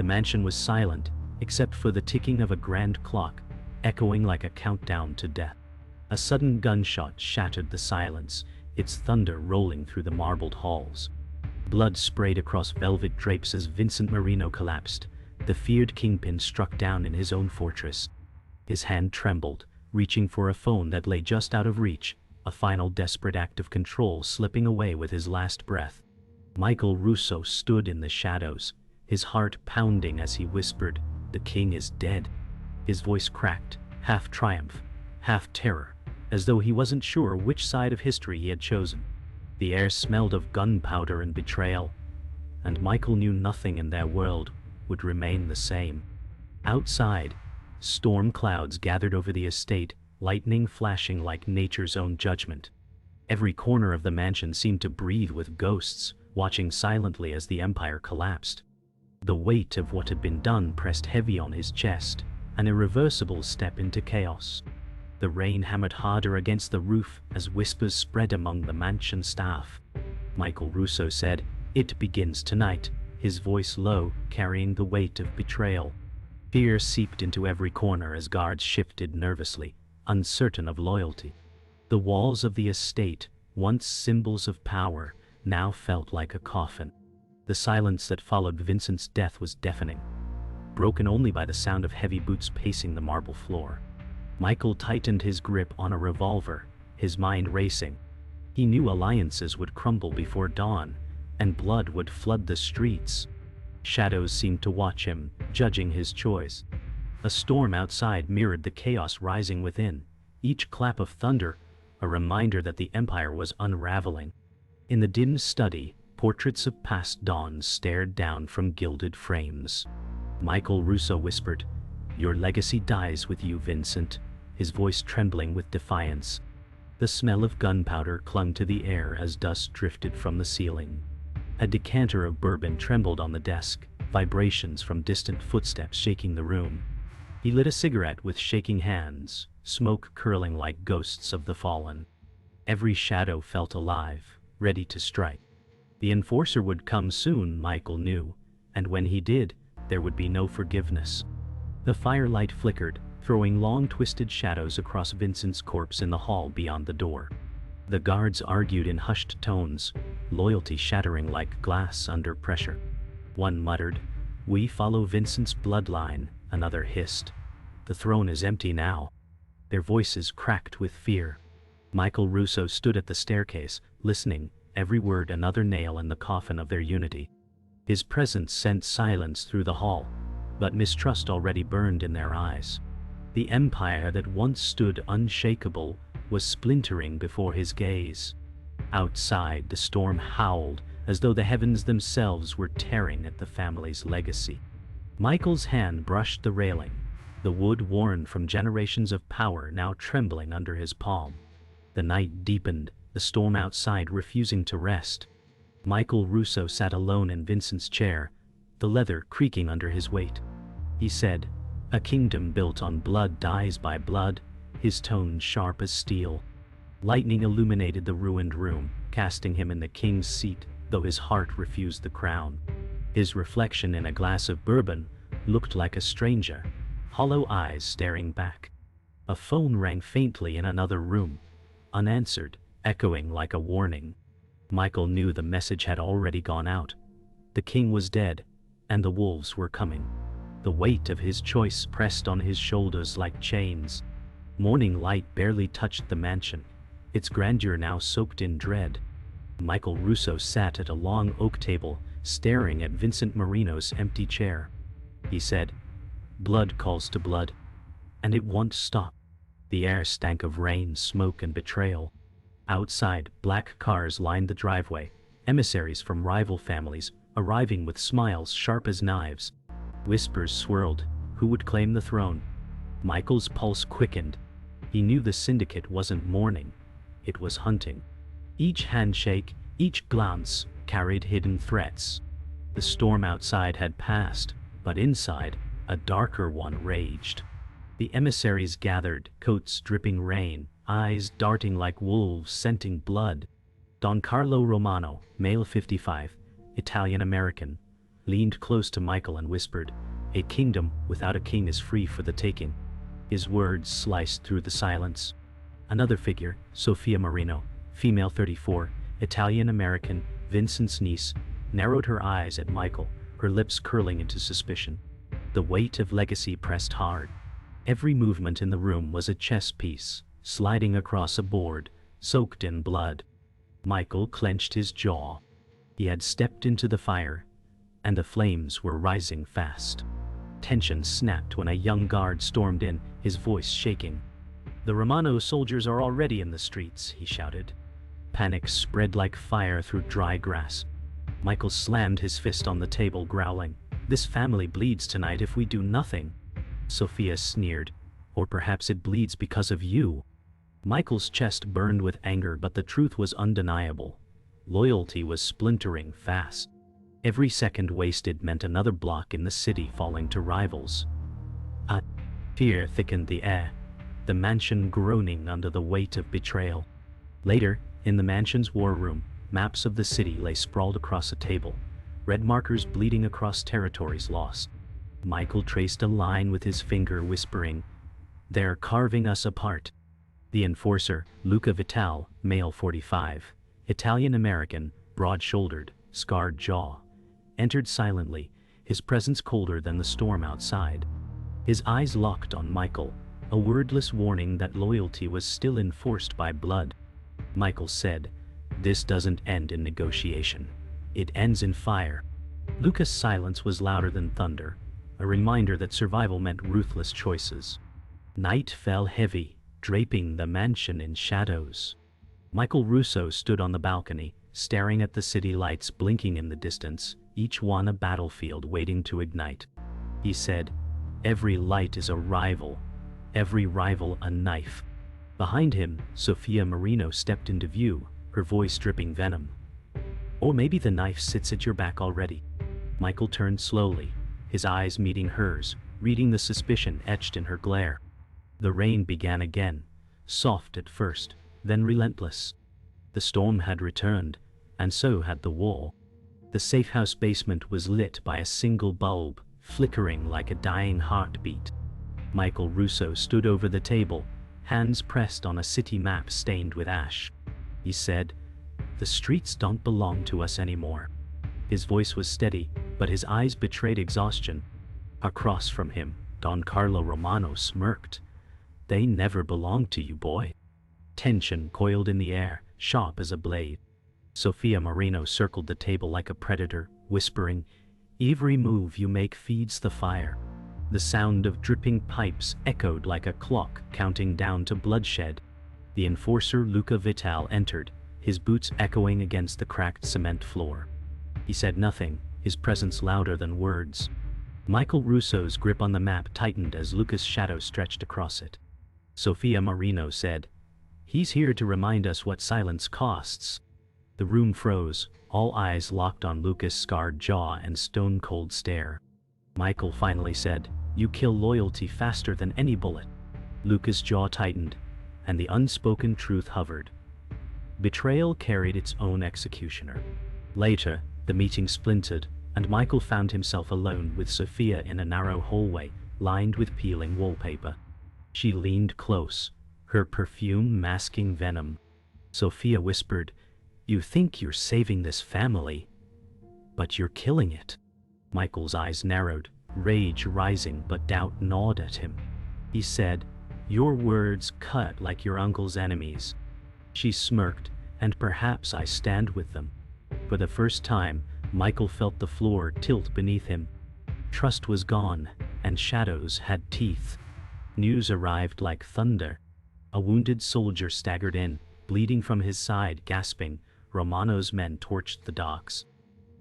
The mansion was silent, except for the ticking of a grand clock, echoing like a countdown to death. A sudden gunshot shattered the silence, its thunder rolling through the marbled halls. Blood sprayed across velvet drapes as Vincent Marino collapsed. The feared Kingpin struck down in his own fortress. His hand trembled, reaching for a phone that lay just out of reach, a final desperate act of control slipping away with his last breath. Michael Russo stood in the shadows, his heart pounding as he whispered, "The king is dead." His voice cracked, half triumph, half terror, as though he wasn't sure which side of history he had chosen. The air smelled of gunpowder and betrayal, and Michael knew nothing in their world would remain the same. Outside, storm clouds gathered over the estate, lightning flashing like nature's own judgment. Every corner of the mansion seemed to breathe with ghosts, watching silently as the empire collapsed. The weight of what had been done pressed heavy on his chest, an irreversible step into chaos. The rain hammered harder against the roof as whispers spread among the mansion staff. Michael Russo said, "It begins tonight," his voice low, carrying the weight of betrayal. Fear seeped into every corner as guards shifted nervously, uncertain of loyalty. The walls of the estate, once symbols of power, now felt like a coffin. The silence that followed Vincent's death was deafening, broken only by the sound of heavy boots pacing the marble floor. Michael tightened his grip on a revolver, his mind racing. He knew alliances would crumble before dawn, and blood would flood the streets. Shadows seemed to watch him, judging his choice. A storm outside mirrored the chaos rising within, each clap of thunder a reminder that the empire was unraveling. In the dim study, portraits of past dawns stared down from gilded frames. Michael Russo whispered, "Your legacy dies with you, Vincent," his voice trembling with defiance. The smell of gunpowder clung to the air as dust drifted from the ceiling. A decanter of bourbon trembled on the desk, vibrations from distant footsteps shaking the room. He lit a cigarette with shaking hands, smoke curling like ghosts of the fallen. Every shadow felt alive, ready to strike. The enforcer would come soon, Michael knew, and when he did, there would be no forgiveness. The firelight flickered, throwing long twisted shadows across Vincent's corpse in the hall beyond the door. The guards argued in hushed tones, loyalty shattering like glass under pressure. One muttered, "We follow Vincent's bloodline," another hissed, "The throne is empty now." Their voices cracked with fear. Michael Russo stood at the staircase, listening, every word another nail in the coffin of their unity. His presence sent silence through the hall, but mistrust already burned in their eyes. The empire that once stood unshakable was splintering before his gaze. Outside, the storm howled, as though the heavens themselves were tearing at the family's legacy. Michael's hand brushed the railing, the wood worn from generations of power now trembling under his palm. The night deepened, the storm outside refusing to rest. Michael Russo sat alone in Vincent's chair, the leather creaking under his weight. He said, "A kingdom built on blood dies by blood," his tone sharp as steel. Lightning illuminated the ruined room, casting him in the king's seat, though his heart refused the crown. His reflection in a glass of bourbon looked like a stranger, hollow eyes staring back. A phone rang faintly in another room, unanswered, echoing like a warning. Michael knew the message had already gone out. The king was dead, and the wolves were coming. The weight of his choice pressed on his shoulders like chains. Morning light barely touched the mansion, its grandeur now soaked in dread. Michael Russo sat at a long oak table, staring at Vincent Marino's empty chair. He said, "Blood calls to blood, and it won't stop." The air stank of rain, smoke, and betrayal. Outside, black cars lined the driveway, emissaries from rival families, arriving with smiles sharp as knives. Whispers swirled, who would claim the throne? Michael's pulse quickened. He knew the syndicate wasn't mourning, it was hunting. Each handshake, each glance, carried hidden threats. The storm outside had passed, but inside, a darker one raged. The emissaries gathered, coats dripping rain, eyes darting like wolves scenting blood. Don Carlo Romano, male 55, Italian-American, leaned close to Michael and whispered, "A kingdom without a king is free for the taking." His words sliced through the silence. Another figure, Sofia Marino, female 34, Italian-American, Vincent's niece, narrowed her eyes at Michael, her lips curling into suspicion. The weight of legacy pressed hard. Every movement in the room was a chess piece, sliding across a board, soaked in blood. Michael clenched his jaw. He had stepped into the fire, and the flames were rising fast. Tension snapped when a young guard stormed in, his voice shaking. "The Romano soldiers are already in the streets," he shouted. Panic spread like fire through dry grass. Michael slammed his fist on the table, growling, "This family bleeds tonight if we do nothing." Sophia sneered, "Or perhaps it bleeds because of you." Michael's chest burned with anger, but the truth was undeniable. Loyalty was splintering fast. Every second wasted meant another block in the city falling to rivals. A fear thickened the air, the mansion groaning under the weight of betrayal. Later, in the mansion's war room, maps of the city lay sprawled across a table, red markers bleeding across territories lost. Michael traced a line with his finger, whispering, "They're carving us apart." The enforcer, Luca Vital, male 45, Italian-American, broad-shouldered, scarred jaw, entered silently, his presence colder than the storm outside. His eyes locked on Michael, a wordless warning that loyalty was still enforced by blood. Michael said, "This doesn't end in negotiation. It ends in fire." Luca's silence was louder than thunder, a reminder that survival meant ruthless choices. Night fell heavy, draping the mansion in shadows. Michael Russo stood on the balcony, staring at the city lights blinking in the distance, each one a battlefield waiting to ignite. He said, "Every light is a rival, every rival a knife." Behind him, Sofia Marino stepped into view, her voice dripping venom. "Or maybe the knife sits at your back already." Michael turned slowly, his eyes meeting hers, reading the suspicion etched in her glare. The rain began again, soft at first, then relentless. The storm had returned, and so had the wall. The safe-house basement was lit by a single bulb, flickering like a dying heartbeat. Michael Russo stood over the table, hands pressed on a city map stained with ash. He said, "The streets don't belong to us anymore." His voice was steady, but his eyes betrayed exhaustion. Across from him, Don Carlo Romano smirked. "They never belonged to you, boy." Tension coiled in the air, sharp as a blade. Sofia Marino circled the table like a predator, whispering, "Every move you make feeds the fire." The sound of dripping pipes echoed like a clock counting down to bloodshed. The enforcer Luca Vital entered, his boots echoing against the cracked cement floor. He said nothing, his presence louder than words. Michael Russo's grip on the map tightened as Luca's shadow stretched across it. Sofia Marino said, "He's here to remind us what silence costs." The room froze, all eyes locked on Luca's scarred jaw and stone-cold stare. Michael finally said, "You kill loyalty faster than any bullet." Luca's jaw tightened, and the unspoken truth hovered. Betrayal carried its own executioner. Later, the meeting splintered, and Michael found himself alone with Sofia in a narrow hallway, lined with peeling wallpaper. She leaned close, her perfume masking venom. Sofia whispered, "You think you're saving this family, but you're killing it." Michael's eyes narrowed, rage rising, but doubt gnawed at him. He said, "Your words cut like your uncle's enemies." She smirked, "And perhaps I stand with them." For the first time, Michael felt the floor tilt beneath him. Trust was gone, and shadows had teeth. News arrived like thunder. A wounded soldier staggered in, bleeding from his side, gasping. Romano's men torched the docks.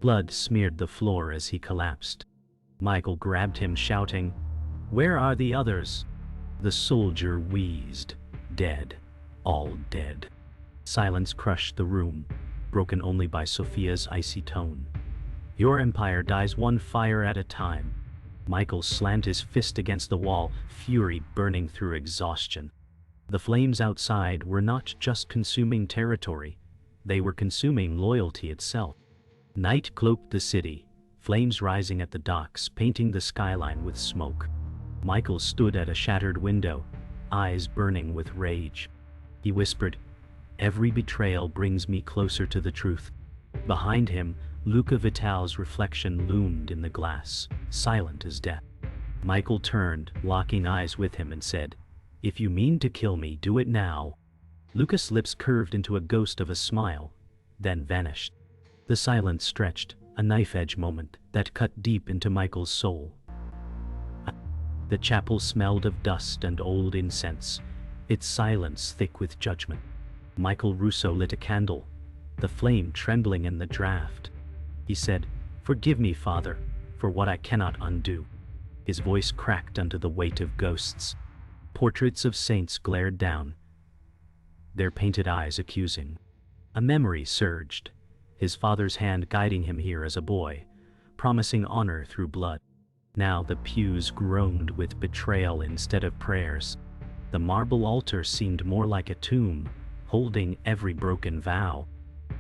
Blood smeared the floor as he collapsed. Michael grabbed him, shouting, "Where are the others?" The soldier wheezed, "Dead, all dead." Silence crushed the room, broken only by Sofia's icy tone. "Your empire dies one fire at a time." Michael slammed his fist against the wall, fury burning through exhaustion. The flames outside were not just consuming territory, they were consuming loyalty itself. Night cloaked the city, flames rising at the docks, painting the skyline with smoke. Michael stood at a shattered window, eyes burning with rage. He whispered, "Every betrayal brings me closer to the truth." Behind him, Luca Vital's reflection loomed in the glass, silent as death. Michael turned, locking eyes with him, and said, "If you mean to kill me, do it now." Luca's lips curved into a ghost of a smile, then vanished. The silence stretched, a knife-edge moment that cut deep into Michael's soul. The chapel smelled of dust and old incense, its silence thick with judgment. Michael Russo lit a candle, the flame trembling in the draft. He said, "Forgive me, Father, for what I cannot undo." His voice cracked under the weight of ghosts. Portraits of saints glared down, their painted eyes accusing. A memory surged, his father's hand guiding him here as a boy, promising honor through blood. Now the pews groaned with betrayal instead of prayers. The marble altar seemed more like a tomb, holding every broken vow.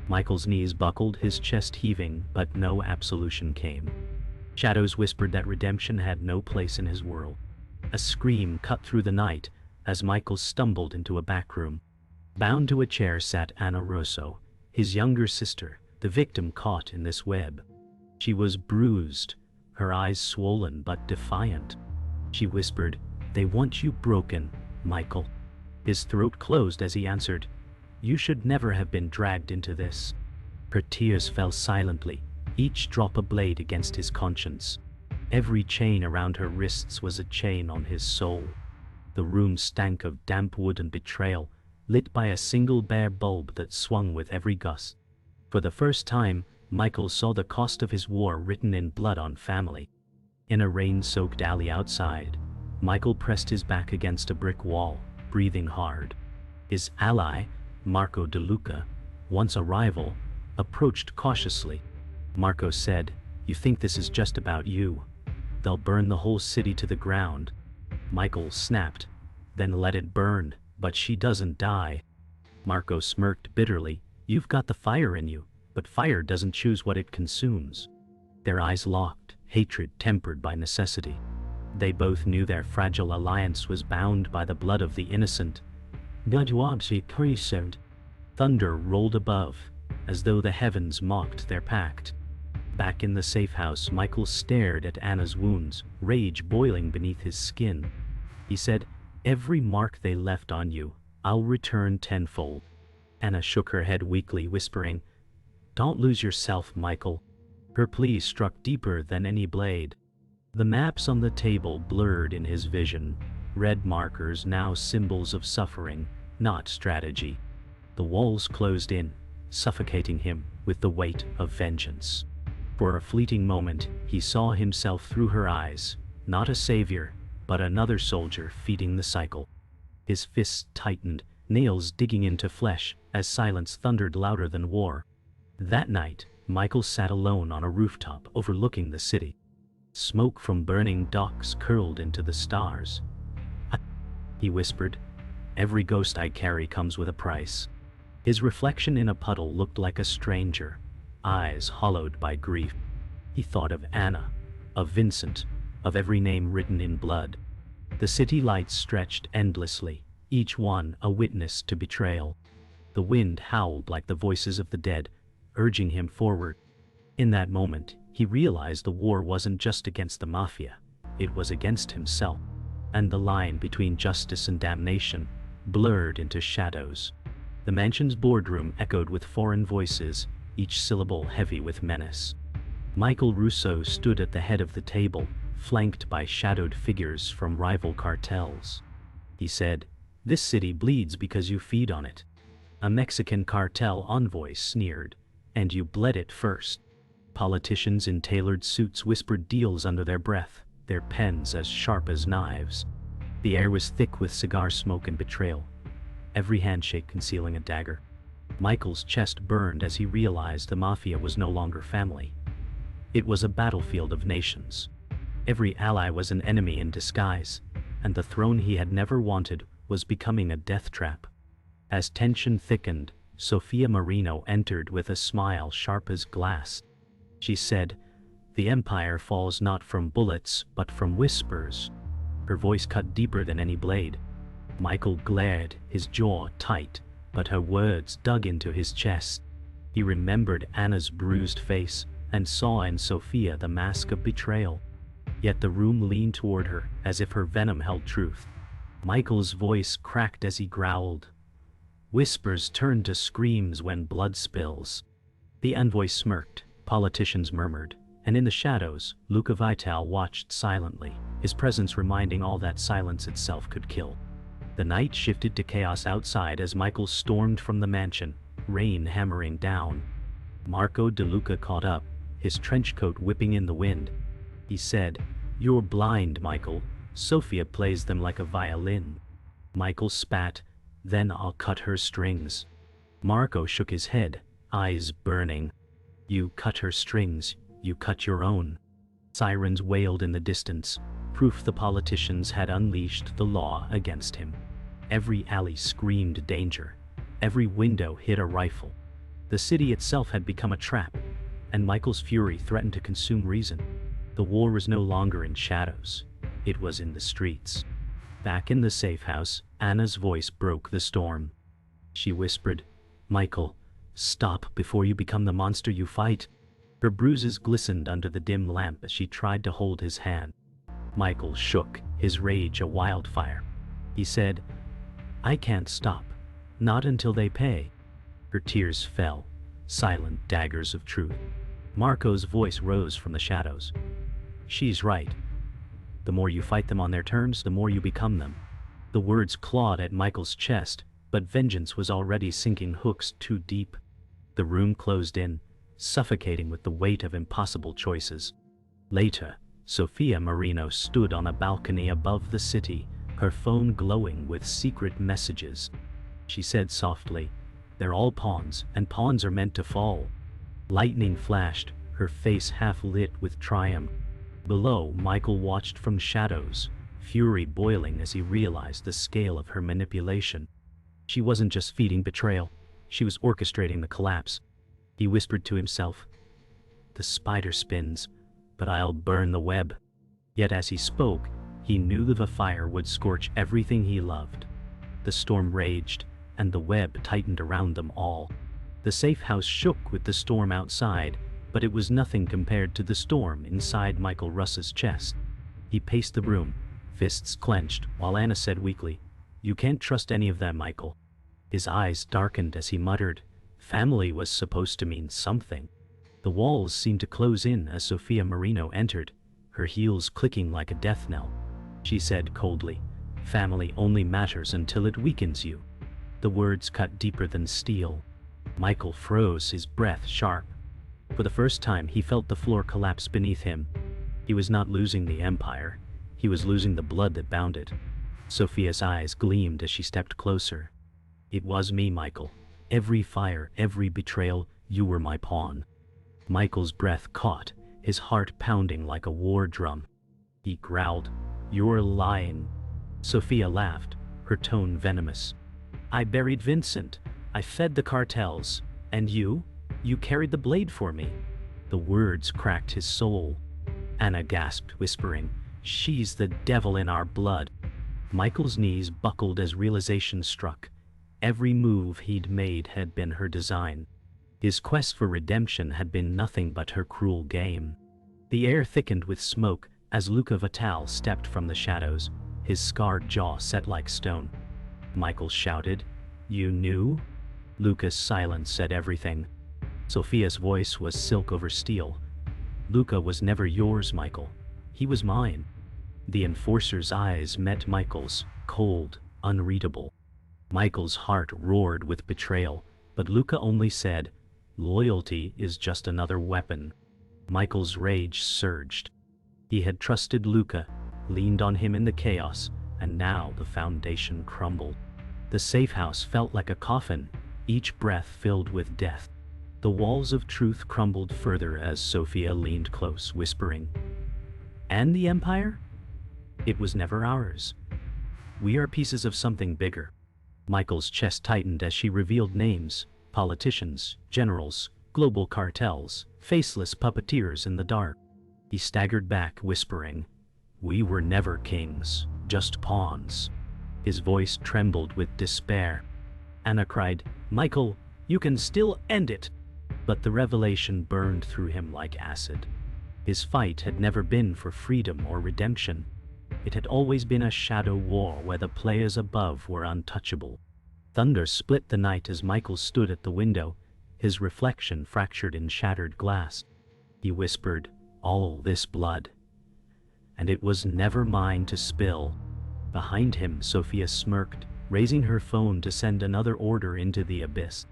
Michael's knees buckled, his chest heaving, but no absolution came. Shadows whispered that redemption had no place in his world. A scream cut through the night as Michael stumbled into a back room. Bound to a chair sat Anna Russo, his younger sister, the victim caught in this web. She was bruised, her eyes swollen but defiant. She whispered, "They want you broken, Michael." His throat closed as he answered, "You should never have been dragged into this." Her tears fell silently, each drop a blade against his conscience. Every chain around her wrists was a chain on his soul. The room stank of damp wood and betrayal, lit by a single bare bulb that swung with every gust. For the first time, Michael saw the cost of his war written in blood on family. In a rain-soaked alley outside, Michael pressed his back against a brick wall, breathing hard. His ally, Marco De Luca, once a rival, approached cautiously. Marco said, "You think this is just about you? They'll burn the whole city to the ground." Michael snapped, "Then let it burn, but she doesn't die." Marco smirked bitterly, "You've got the fire in you, but fire doesn't choose what it consumes." Their eyes locked, hatred tempered by necessity. They both knew their fragile alliance was bound by the blood of the innocent. Thunder rolled above, as though the heavens mocked their pact. Back in the safe house, Michael stared at Anna's wounds, rage boiling beneath his skin. He said, "Every mark they left on you, I'll return tenfold." Anna shook her head weakly, whispering, "Don't lose yourself, Michael." Her plea struck deeper than any blade. The maps on the table blurred in his vision, red markers now symbols of suffering, not strategy. The walls closed in, suffocating him with the weight of vengeance. For a fleeting moment, he saw himself through her eyes, not a savior, but another soldier feeding the cycle. His fists tightened, nails digging into flesh, as silence thundered louder than war. That night, Michael sat alone on a rooftop overlooking the city. Smoke from burning docks curled into the stars. He whispered, "Every ghost I carry comes with a price." His reflection in a puddle looked like a stranger, eyes hollowed by grief. He thought of Anna, of Vincent, of every name written in blood. The city lights stretched endlessly, each one a witness to betrayal. The wind howled like the voices of the dead, urging him forward. In that moment, he realized the war wasn't just against the Mafia, it was against himself. And the line between justice and damnation blurred into shadows. The mansion's boardroom echoed with foreign voices, each syllable heavy with menace. Michael Russo stood at the head of the table, flanked by shadowed figures from rival cartels. He said, "This city bleeds because you feed on it." A Mexican cartel envoy sneered, "And you bled it first." Politicians in tailored suits whispered deals under their breath, their pens as sharp as knives. The air was thick with cigar smoke and betrayal, every handshake concealing a dagger. Michael's chest burned as he realized the Mafia was no longer family. It was a battlefield of nations. Every ally was an enemy in disguise, and the throne he had never wanted was becoming a death trap. As tension thickened, Vincent Marino entered with a smile sharp as glass. She said, The empire falls not from bullets, but from whispers. Her voice cut deeper than any blade. Michael glared, his jaw tight, but her words dug into his chest. He remembered Anna's bruised face, and saw in Sophia the mask of betrayal. Yet the room leaned toward her, as if her venom held truth. Michael's voice cracked as he growled. Whispers turn to screams when blood spills. The envoys smirked, politicians murmured, and in the shadows, Luca Vital watched silently, his presence reminding all that silence itself could kill. The night shifted to chaos outside as Michael stormed from the mansion, rain hammering down. Marco De Luca caught up, his trench coat whipping in the wind. He said, "You're blind, Michael. Sophia plays them like a violin." Michael spat, "Then I'll cut her strings." Marco shook his head, eyes burning. "You cut her strings, you cut your own." Sirens wailed in the distance, proof the politicians had unleashed the law against him. Every alley screamed danger. Every window hid a rifle. The city itself had become a trap, and Michael's fury threatened to consume reason. The war was no longer in shadows. It was in the streets. Back in the safe house, Anna's voice broke the storm. She whispered, "Michael, stop before you become the monster you fight." Her bruises glistened under the dim lamp as she tried to hold his hand. Michael shook, his rage a wildfire. He said, "I can't stop. Not until they pay." Her tears fell, silent daggers of truth. Marco's voice rose from the shadows. "She's right. The more you fight them on their terms, the more you become them." The words clawed at Michael's chest, but vengeance was already sinking hooks too deep. The room closed in, suffocating with the weight of impossible choices. Later, Sophia Marino stood on a balcony above the city, her phone glowing with secret messages. She said softly, "They're all pawns, and pawns are meant to fall." Lightning flashed, her face half lit with triumph. Below, Michael watched from shadows, fury boiling as he realized the scale of her manipulation. She wasn't just feeding betrayal, she was orchestrating the collapse. He whispered to himself, "The spider spins, but I'll burn the web." Yet as he spoke, he knew the fire would scorch everything he loved. The storm raged, and the web tightened around them all. The safe house shook with the storm outside, but it was nothing compared to the storm inside Michael Russ's chest. He paced the room, fists clenched, while Anna said weakly, "You can't trust any of them, Michael." His eyes darkened as he muttered, "Family was supposed to mean something." The walls seemed to close in as Sophia Marino entered, her heels clicking like a death knell. She said coldly, "Family only matters until it weakens you." The words cut deeper than steel. Michael froze, his breath sharp. For the first time, he felt the floor collapse beneath him. He was not losing the empire. He was losing the blood that bound it. Sophia's eyes gleamed as she stepped closer. "It was me, Michael. Every fire, every betrayal, you were my pawn." Michael's breath caught, his heart pounding like a war drum. He growled, "You're lying." Sophia laughed, her tone venomous. "I buried Vincent. I fed the cartels. And you? You carried the blade for me." The words cracked his soul. Anna gasped, whispering, "She's the devil in our blood." Michael's knees buckled as realization struck. Every move he'd made had been her design. His quest for redemption had been nothing but her cruel game. The air thickened with smoke as Luca Vital stepped from the shadows, his scarred jaw set like stone. Michael shouted, "You knew?" Luca's silence said everything. Sophia's voice was silk over steel. "Luca was never yours, Michael. He was mine." The enforcer's eyes met Michael's, cold, unreadable. Michael's heart roared with betrayal, but Luca only said, "Loyalty is just another weapon." Michael's rage surged. He had trusted Luca, leaned on him in the chaos, and now the foundation crumbled. The safe house felt like a coffin, each breath filled with death. The walls of truth crumbled further as Sophia leaned close, whispering, "And the empire? It was never ours. We are pieces of something bigger." Michael's chest tightened as she revealed names, politicians, generals, global cartels, faceless puppeteers in the dark. He staggered back, whispering, "We were never kings, just pawns." His voice trembled with despair. Anna cried, "Michael, you can still end it!" But the revelation burned through him like acid. His fight had never been for freedom or redemption. It had always been a shadow war where the players above were untouchable. Thunder split the night as Michael stood at the window, his reflection fractured in shattered glass. He whispered, "All this blood. And it was never mine to spill." Behind him, Sophia smirked, raising her phone to send another order into the abyss.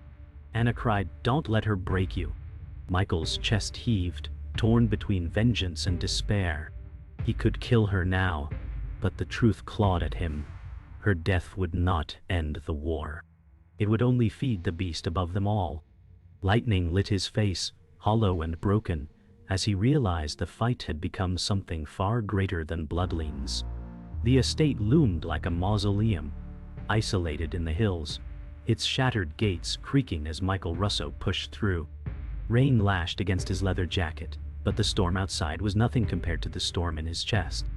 Anna cried, "Don't let her break you." Michael's chest heaved, torn between vengeance and despair. He could kill her now, but the truth clawed at him. Her death would not end the war. It would only feed the beast above them all. Lightning lit his face, hollow and broken, as he realized the fight had become something far greater than bloodlines. The estate loomed like a mausoleum, isolated in the hills, its shattered gates creaking as Michael Russo pushed through. Rain lashed against his leather jacket, but the storm outside was nothing compared to the storm in his chest.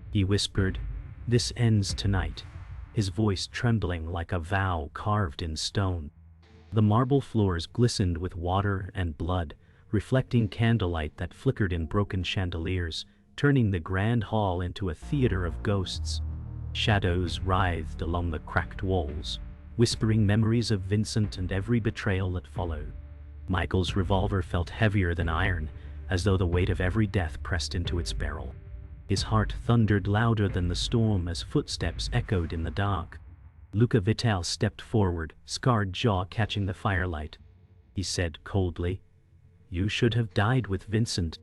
He whispered, "This ends tonight," his voice trembling like a vow carved in stone. The marble floors glistened with water and blood, reflecting candlelight that flickered in broken chandeliers, turning the grand hall into a theater of ghosts. Shadows writhed along the cracked walls, whispering memories of Vincent and every betrayal that followed. Michael's revolver felt heavier than iron, as though the weight of every death pressed into its barrel. His heart thundered louder than the storm as footsteps echoed in the dark. Luca Vital stepped forward, scarred jaw catching the firelight. He said coldly, "You should have died with Vincent."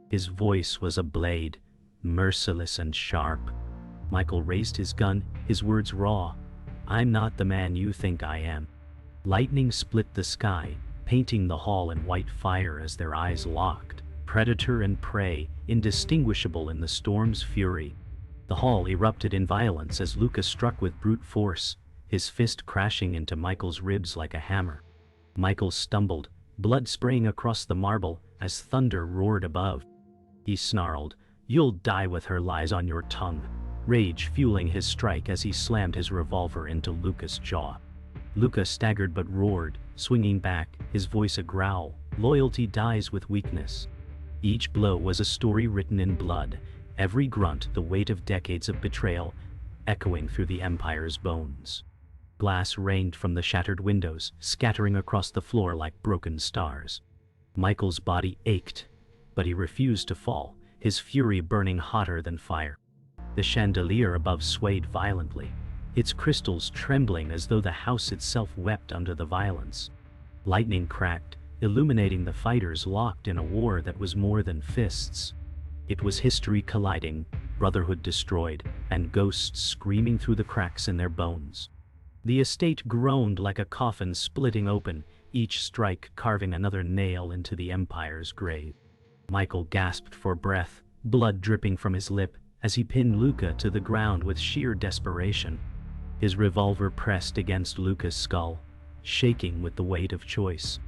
His voice was a blade, merciless and sharp. Michael raised his gun, his words raw. "I'm not the man you think I am." Lightning split the sky, painting the hall in white fire as their eyes locked, predator and prey, indistinguishable in the storm's fury. The hall erupted in violence as Luca struck with brute force, his fist crashing into Michael's ribs like a hammer. Michael stumbled, blood spraying across the marble as thunder roared above. He snarled, "You'll die with her lies on your tongue," rage fueling his strike as he slammed his revolver into Luca's jaw. Luca staggered but roared, swinging back, his voice a growl, "Loyalty dies with weakness." Each blow was a story written in blood, every grunt the weight of decades of betrayal, echoing through the Empire's bones. Glass rained from the shattered windows, scattering across the floor like broken stars. Michael's body ached, but he refused to fall, his fury burning hotter than fire. The chandelier above swayed violently, its crystals trembling as though the house itself wept under the violence. Lightning cracked, illuminating the fighters locked in a war that was more than fists. It was history colliding, brotherhood destroyed, and ghosts screaming through the cracks in their bones. The estate groaned like a coffin splitting open, each strike carving another nail into the Empire's grave. Michael gasped for breath, blood dripping from his lip, as he pinned Luca to the ground with sheer desperation. His revolver pressed against Luca's skull, shaking with the weight of choice.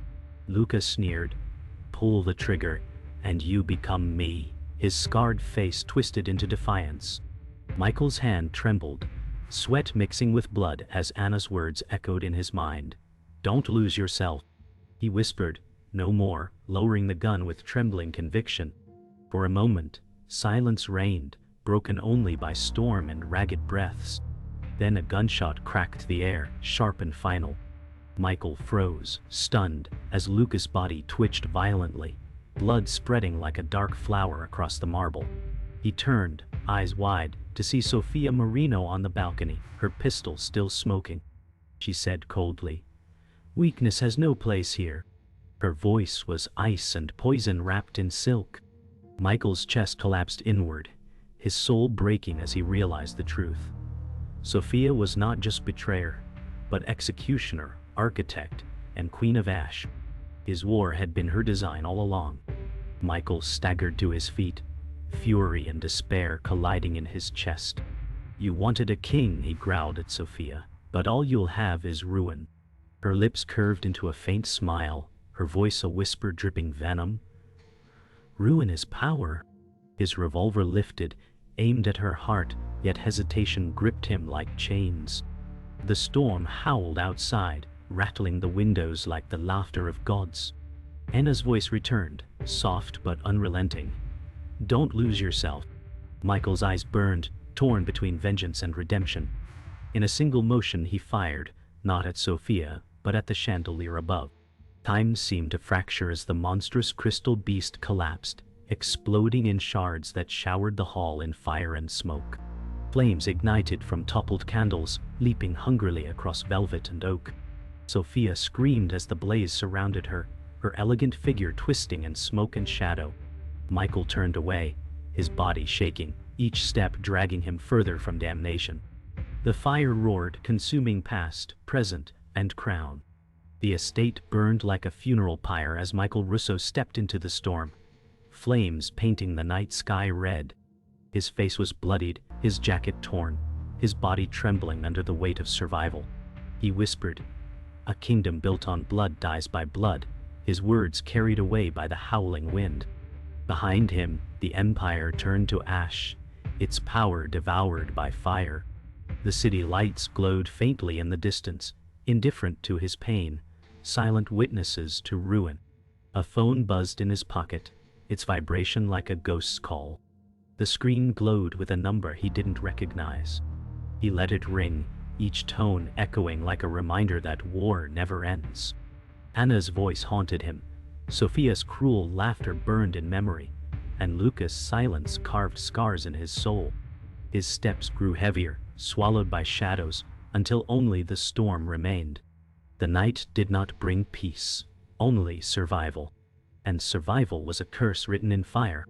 Luca sneered, "Pull the trigger, and you become me." His scarred face twisted into defiance. Michael's hand trembled, sweat mixing with blood as Anna's words echoed in his mind. "Don't lose yourself." He whispered, "No more," lowering the gun with trembling conviction. For a moment, silence reigned, broken only by storm and ragged breaths. Then a gunshot cracked the air, sharp and final. Michael froze, stunned, as Luca's body twitched violently, blood spreading like a dark flower across the marble. He turned, eyes wide, to see Sophia Marino on the balcony, her pistol still smoking. She said coldly, "Weakness has no place here." Her voice was ice and poison wrapped in silk. Michael's chest collapsed inward, his soul breaking as he realized the truth. Sophia was not just betrayer, but executioner, architect, and Queen of Ash. His war had been her design all along. Michael staggered to his feet, fury and despair colliding in his chest. "You wanted a king," he growled at Sophia, "but all you'll have is ruin." Her lips curved into a faint smile, her voice a whisper dripping venom. "Ruin is power." His revolver lifted, aimed at her heart, yet hesitation gripped him like chains. The storm howled outside, rattling the windows like the laughter of gods. Anna's voice returned, soft but unrelenting. "Don't lose yourself." Michael's eyes burned, torn between vengeance and redemption. In a single motion he fired, not at Sophia, but at the chandelier above. Time seemed to fracture as the monstrous crystal beast collapsed, exploding in shards that showered the hall in fire and smoke. Flames ignited from toppled candles, leaping hungrily across velvet and oak. Sophia screamed as the blaze surrounded her, her elegant figure twisting in smoke and shadow. Michael turned away, his body shaking, each step dragging him further from damnation. The fire roared, consuming past, present, and crown. The estate burned like a funeral pyre as Michael Russo stepped into the storm, flames painting the night sky red. His face was bloodied, his jacket torn, his body trembling under the weight of survival. He whispered, "A kingdom built on blood dies by blood," his words carried away by the howling wind. Behind him, the empire turned to ash, its power devoured by fire. The city lights glowed faintly in the distance, indifferent to his pain, silent witnesses to ruin. A phone buzzed in his pocket, its vibration like a ghost's call. The screen glowed with a number he didn't recognize. He let it ring, each tone echoing like a reminder that war never ends. Anna's voice haunted him, Sophia's cruel laughter burned in memory, and Lucas' silence carved scars in his soul. His steps grew heavier, swallowed by shadows, until only the storm remained. The night did not bring peace, only survival. And survival was a curse written in fire.